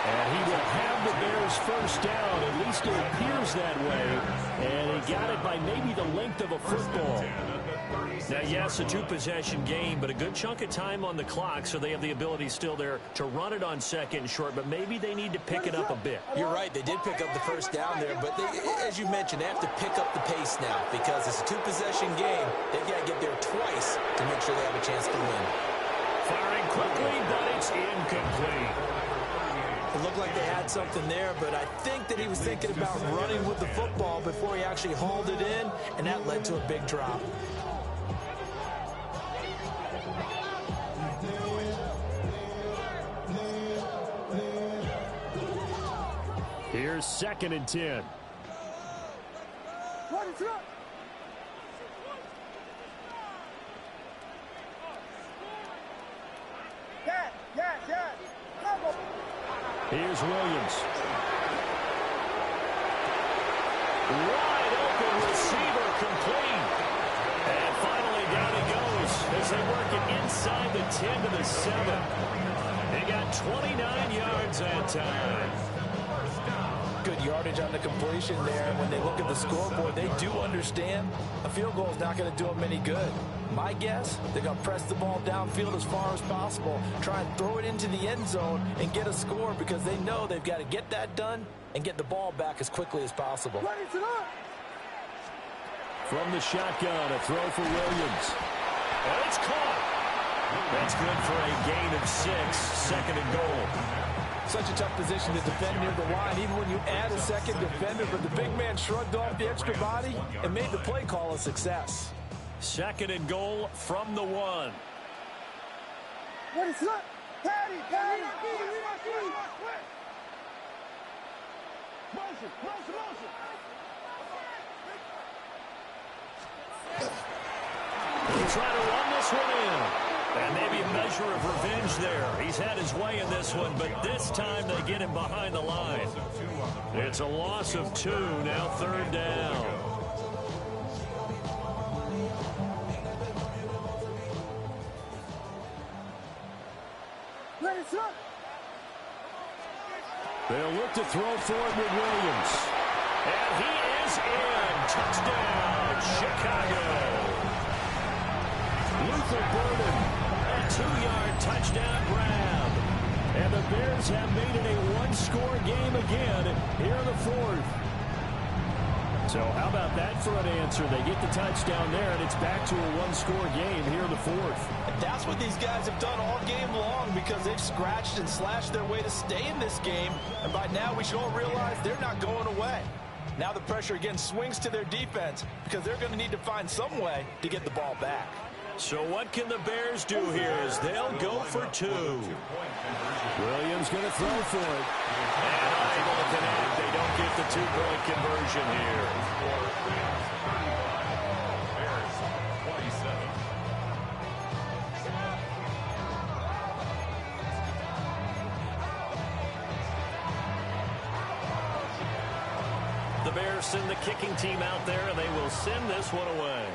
And he will have the Bears first down. At least it appears that way. And he got it by maybe the length of a football. Now, yes, a 2-possession game, but a good chunk of time on the clock, so they have the ability still there to run it on second and short, but maybe they need to pick it up a bit. You're right. They did pick up the first down there, but as you mentioned, they have to pick up the pace now because it's a 2-possession game. They've got to get there twice to make sure they have a chance to win. Firing quickly, but it's incomplete. It looked like they had something there, but I think that he was thinking about running with the football before he actually hauled it in, and that led to a big drop. Here's 2nd and 10. What is up? Yeah. Come on. Here's Williams. Wide open receiver complete. And finally down he goes as they work it inside the 10 to the 7. They got 29 yards that time. Good yardage on the completion there. When they look at the scoreboard, they do understand a field goal is not going to do them any good. My guess, they're going to press the ball downfield as far as possible, try and throw it into the end zone and get a score because they know they've got to get that done and get the ball back as quickly as possible. From the shotgun, a throw for Williams. And it's caught. That's good for a gain of 6, 2nd and goal. Such a tough position to defend near the line, even when you add a second defender, but the big man shrugged off the extra body and made the play call a success. 2nd and goal from the 1. What is up? He'll try to run this one in. And maybe a measure of revenge there. He's had his way in this one, but this time they get him behind the line. It's a loss of 2, now 3rd down. They'll look to throw for it with Williams. And he is in. Touchdown, Chicago. Luther Burden, a 2-yard touchdown grab. And the Bears have made it a one-score game again here in the 4th. So how about that for an answer? They get the touchdown there, and it's back to a one-score game here in the 4th. And that's what these guys have done all game long because they've scratched and slashed their way to stay in this game. And by now we should all realize they're not going away. Now the pressure again swings to their defense because they're going to need to find some way to get the ball back. So what can the Bears do here as they'll go for 2? Williams going to throw for it. And unable to connect. They don't get the 2-point conversion here. Bears, 27. The Bears send the kicking team out there, and they will send this one away.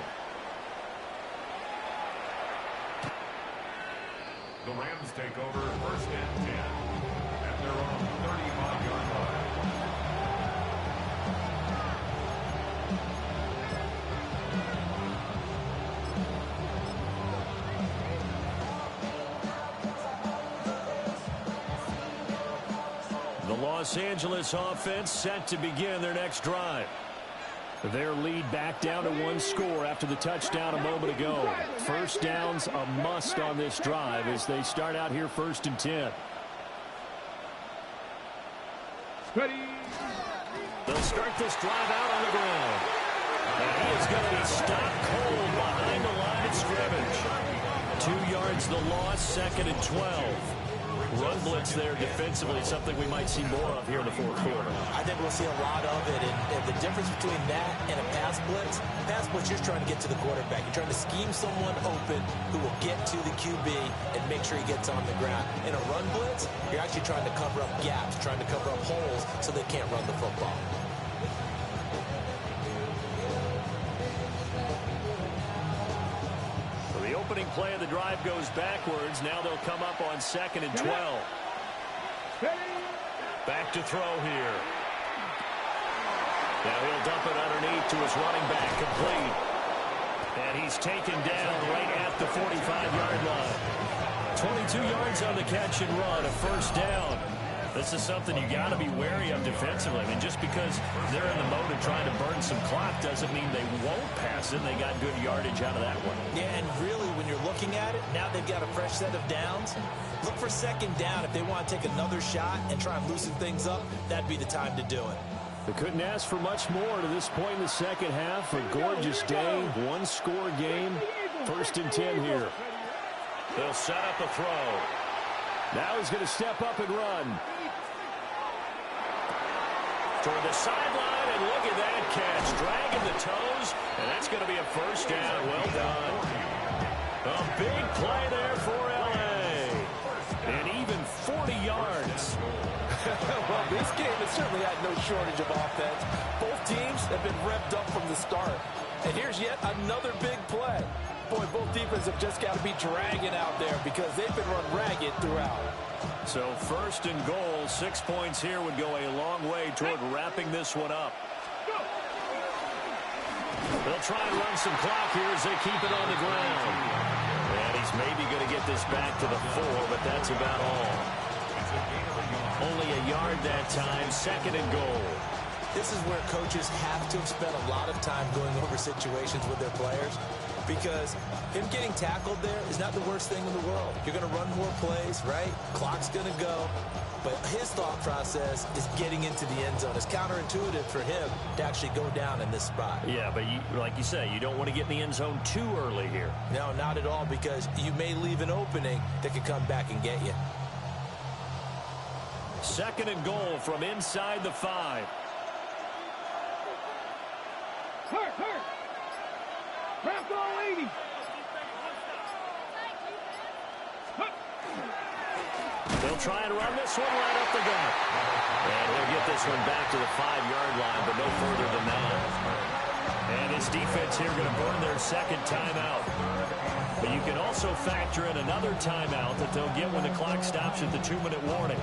The Rams take over 1st and 10 at their own 35-yard line. The Los Angeles offense set to begin their next drive. Their lead back down to 1 score after the touchdown a moment ago. 1st down's a must on this drive as they start out here 1st and 10. Ready. They'll start this drive out on the ground. And he is going to be stopped cold behind the line of scrimmage. 2 yards the loss, 2nd and 12. Run blitz there defensively, something we might see more of here in the 4th quarter. I think we'll see a lot of it, and the difference between that and a pass blitz, you're trying to get to the quarterback. You're trying to scheme someone open who will get to the QB and make sure he gets on the ground. In a run blitz, you're actually trying to cover up gaps, trying to cover up holes so they can't run the football. The opening play of the drive goes backwards. Now they'll come up on 2nd and 12. Back to throw here. Now he'll dump it underneath to his running back, complete. And he's taken down right at the 45-yard line. 22 yards on the catch and run, a 1st down. This is something you got to be wary of defensively. I mean, just because they're in the mode of trying to burn some clock doesn't mean they won't pass it. They got good yardage out of that one. Yeah, and really, when you're looking at it, now they've got a fresh set of downs. Look for 2nd down. If they want to take another shot and try and loosen things up, that'd be the time to do it. They couldn't ask for much more to this point in the 2nd half. A gorgeous day, 1-score game, 1st and 10 here. They'll set up a throw. Now he's going to step up and run. Toward the sideline, and look at that catch. Dragging the toes, and that's going to be a 1st down. Well done. A big play there for L.A. And even 40 yards. Well, this game has certainly had no shortage of offense. Both teams have been revved up from the start. And here's yet another big play. Boy, both defenses have just got to be dragging out there because they've been run ragged throughout. So 1st and goal, 6 points here would go a long way toward wrapping this one up. They'll try and run some clock here as they keep it on the ground. And he's maybe going to get this back to the 4, but that's about all. Only a yard that time, 2nd and goal. This is where coaches have to have spent a lot of time going over situations with their players because him getting tackled there is not the worst thing in the world. You're going to run more plays, right? Clock's going to go. But his thought process is getting into the end zone. It's counterintuitive for him to actually go down in this spot. Yeah, but like you say, you don't want to get in the end zone too early here. No, not at all, because you may leave an opening that could come back and get you. Second and goal from inside the 5. Hurt. Craft all 80. They'll try and run this one right up the gut. And he'll get this one back to the 5-yard line, but no further than that. And his defense here going to burn their second timeout. But you can also factor in another timeout that they'll get when the clock stops at the 2-minute warning.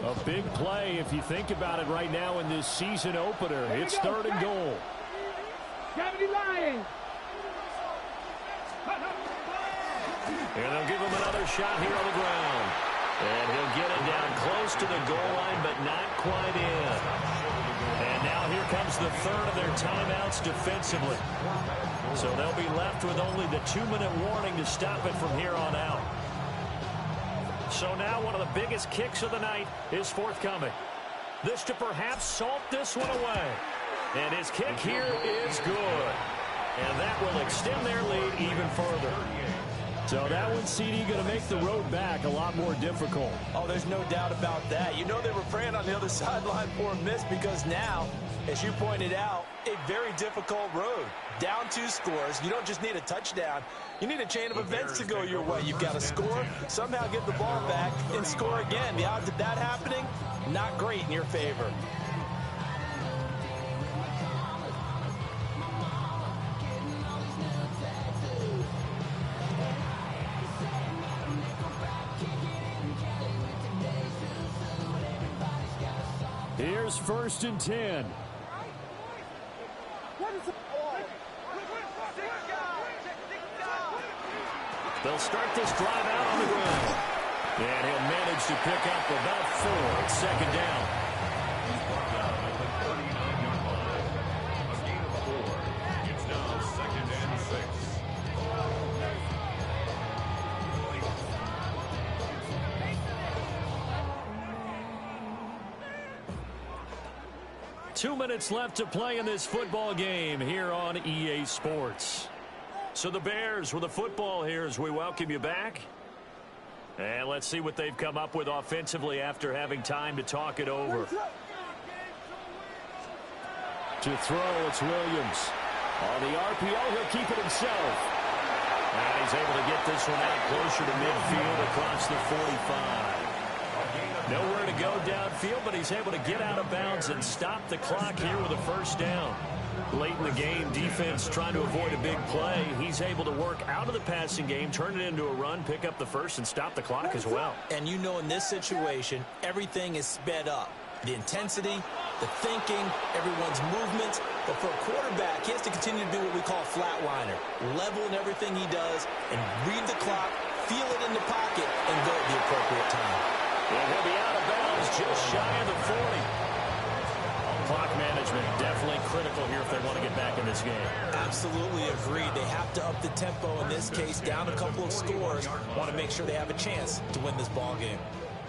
A big play if you think about it right now in this season opener. It's third and goal. 70 Lions. And they'll give him another shot here on the ground. And he'll get it down close to the goal line, but not quite in. And now here comes the third of their timeouts defensively. So they'll be left with only the 2-minute warning to stop it from here on out. So now one of the biggest kicks of the night is forthcoming. This to perhaps salt this one away. And his kick here is good. And that will extend their lead even further. So that one, CD, going to make the road back a lot more difficult. Oh, there's no doubt about that. You know they were praying on the other sideline for a miss because now, as you pointed out, a very difficult road. Down 2 scores. You don't just need a touchdown. You need a chain of events to go your way. You've got to score, somehow get the ball back, and score again. The odds of that happening, not great in your favor. Here's 1st and 10. They'll start this drive out on the ground. And he'll manage to pick up about 4. It's second down. He's brought down at the 39-yard line. A gain of 4. It's now 2nd and 6. 2 minutes left to play in this football game here on EA Sports. So the Bears with the football here as we welcome you back. And let's see what they've come up with offensively after having time to talk it over. To throw, it's Williams. On the RPO, he'll keep it himself. And he's able to get this one out closer to midfield across the 45. Nowhere to go downfield, but he's able to get out of bounds and stop the clock here with a first down. Late in the game, defense trying to avoid a big play. He's able to work out of the passing game, turn it into a run, pick up the first, and stop the clock as well. And you know in this situation, everything is sped up. The intensity, the thinking, everyone's movements. But for a quarterback, he has to continue to do what we call a flatliner. Level in everything he does and read the clock, feel it in the pocket, and go at the appropriate time. And he'll be out of bounds just shy of the 40. Clock management definitely critical here if they want to get back in this game. Absolutely agreed. They have to up the tempo in this case, down a couple of scores. Want to make sure they have a chance to win this ball game.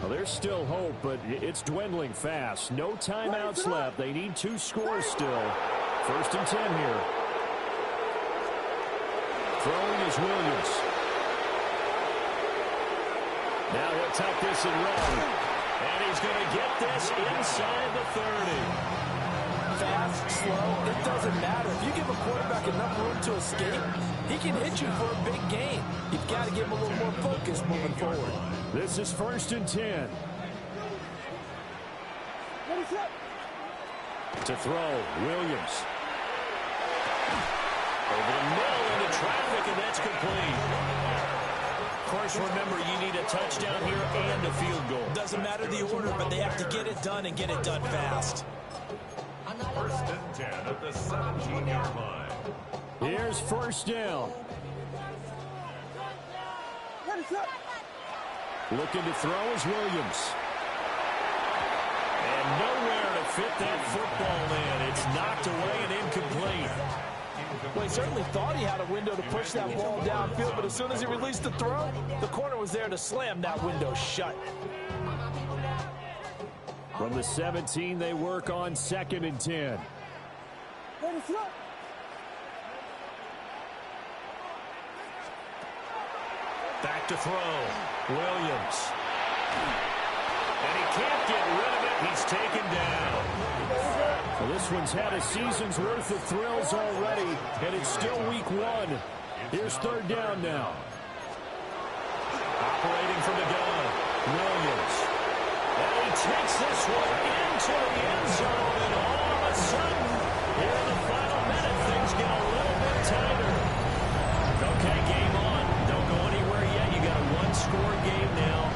Well, there's still hope, but it's dwindling fast. No timeouts left. They need 2 scores still. 1st and 10 here. Throwing is Williams. Now he'll tuck this and run. And he's going to get this inside the 30. Fast, slow, it doesn't matter. If you give a quarterback enough room to escape, he can hit you for a big gain. You've got to give him a little more focus moving forward. This is 1st and 10. To throw, Williams. Over the middle into traffic, and that's complete. Of course, remember, you need a touchdown here and a field goal. Doesn't matter the order, but they have to get it done and get it done fast. 1st and 10 at the 17-yard line. Here's 1st down. Looking to throw is Williams. And nowhere to fit that football in. It's knocked away and incomplete. Well, he certainly thought he had a window to push that ball downfield, but as soon as he released the throw, the corner was there to slam that window shut. From the 17, they work on 2nd and 10. Back to throw. Williams. And he can't get rid of it. He's taken down. Well, this one's had a season's worth of thrills already, and it's still week 1. Here's 3rd down now. Operating from the gun. Williams. And he takes this one into the end zone, and all of a sudden, here in the final minute, things get a little bit tighter. Okay, game on. Don't go anywhere yet. You got a one-score game now.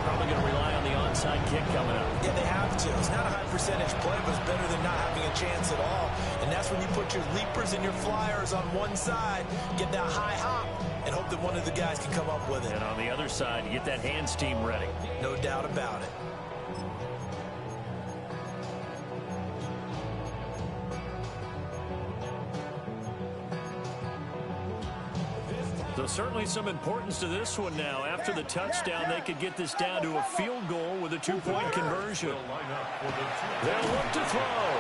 Probably going to rely on the onside kick coming up. Yeah, they have to. It's not a high percentage play, but it's better than not having a chance at all. And that's when you put your leapers and your flyers on one side, get that high hop, and hope that one of the guys can come up with it. And on the other side, you get that hands team ready. No doubt about it. So certainly some importance to this one now. After the touchdown, they could get this down to a field goal with a 2-point conversion. They'll look to throw.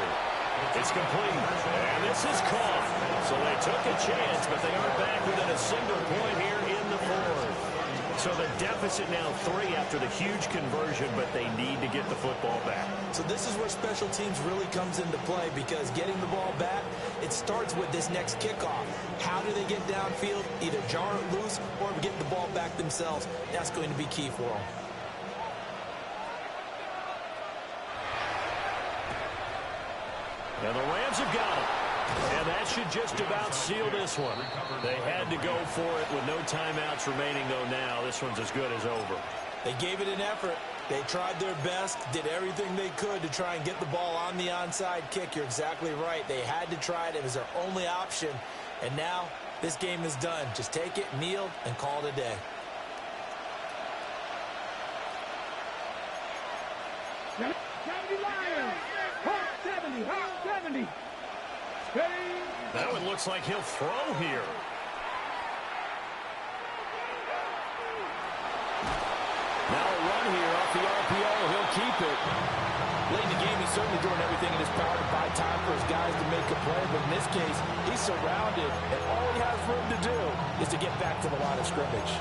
It's complete. And this is caught. So they took a chance, but they are back within a single point here in the 4th. So the deficit now 3 after the huge conversion, but they need to get the football back. So this is where special teams really comes into play, because getting the ball back, it starts with this next kickoff. How do they get downfield? Either jar it loose or get the ball back themselves. That's going to be key for them. And the Rams have got it. And that should just about seal this one. They had to go for it with no timeouts remaining, though now this one's as good as over. They gave it an effort. They tried their best, did everything they could to try and get the ball on the onside kick. You're exactly right. They had to try it. It was their only option. And now this game is done. Just take it, kneel, and call it a day. That one looks like he'll throw here. Now a run here off the RPO. He'll keep it. Late in the game, he's certainly doing everything in his power to buy time for his guys to make a play. But in this case, he's surrounded, and all he has room to do is to get back to the line of scrimmage.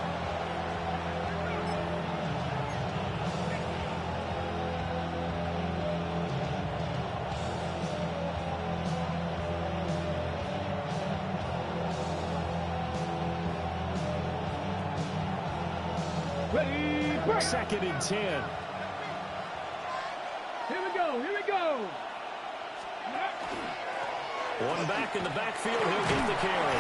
Second and 10. Here we go. Here we go. One back in the backfield. He'll get the carry.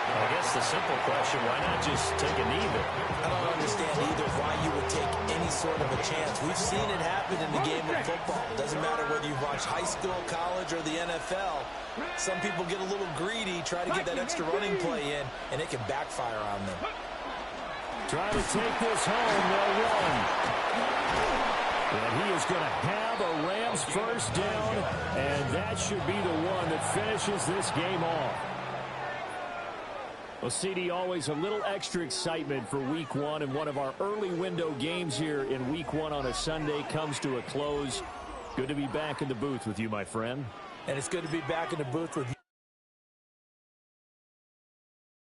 I guess the simple question, why not just take a knee there? I don't understand either why you would take any sort of a chance. We've seen it happen in the game of football. Doesn't matter whether you watch high school, college, or the NFL. Some people get a little greedy, try to get that extra running play in, and it can backfire on them. Trying to take this home, they'll run. And he is going to have a Rams first down, and that should be the one that finishes this game off. Well, CD, always a little extra excitement for Week 1, and one of our early window games here in Week 1 on a Sunday comes to a close. Good to be back in the booth with you, my friend. And it's good to be back in the booth with